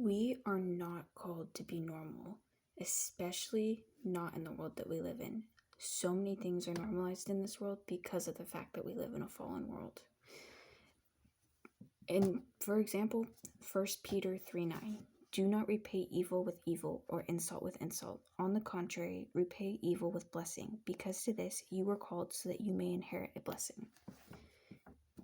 We are not called to be normal, especially not in the world that we live in. So many things are normalized in this world because of the fact that we live in a fallen world. And for example, 1 Peter 3:9. Do not repay evil with evil or insult with insult. On the contrary, repay evil with blessing, because to this you were called so that you may inherit a blessing.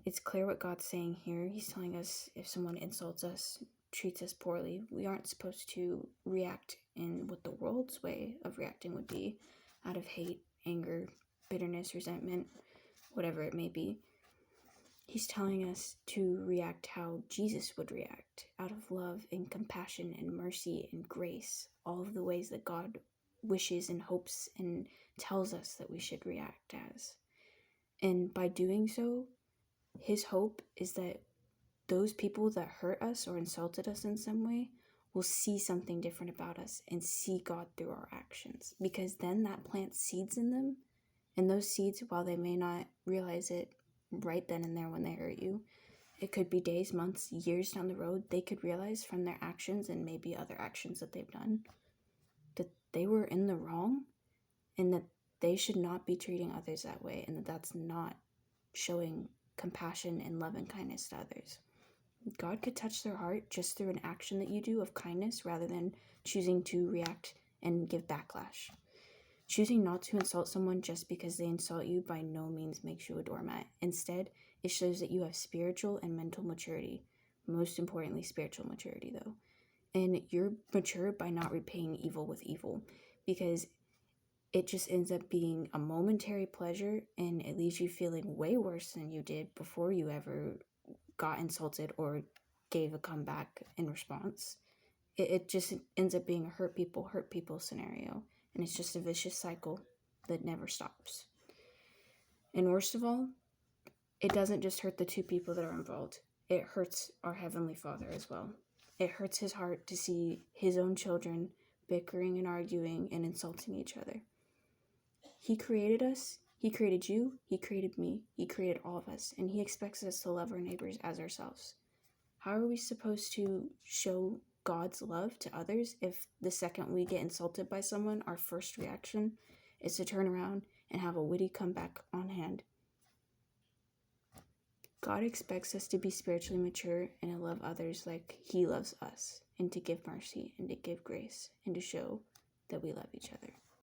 It's clear what God's saying here. He's telling us if someone insults us, treats us poorly, we aren't supposed to react in what the world's way of reacting would be, out of hate, anger, bitterness, resentment, whatever it may be. He's telling us to react how Jesus would react, out of love and compassion and mercy and grace, all of the ways that God wishes and hopes and tells us that we should react as. And by doing so, his hope is that those people that hurt us or insulted us in some way will see something different about us and see God through our actions, because then that plants seeds in them, and those seeds, while they may not realize it right then and there when they hurt you, it could be days, months, years down the road, they could realize from their actions and maybe other actions that they've done that they were in the wrong and that they should not be treating others that way, and that that's not showing compassion and love and kindness to others. God could touch their heart just through an action that you do of kindness rather than choosing to react and give backlash. Choosing not to insult someone just because they insult you by no means makes you a doormat. Instead, it shows that you have spiritual and mental maturity. Most importantly, spiritual maturity, though. And you're mature by not repaying evil with evil, because it just ends up being a momentary pleasure, and it leaves you feeling way worse than you did before you ever got insulted or gave a comeback in response. It just ends up being a hurt people scenario, and it's just a vicious cycle that never stops. And worst of all, it doesn't just hurt the two people that are involved, it hurts our Heavenly Father as well. It hurts his heart to see his own children bickering and arguing and insulting each other. He created us, he created you, he created me, he created all of us, and he expects us to love our neighbors as ourselves. How are we supposed to show God's love to others if the second we get insulted by someone, our first reaction is to turn around and have a witty comeback on hand? God expects us to be spiritually mature and to love others like he loves us, and to give mercy and to give grace and to show that we love each other.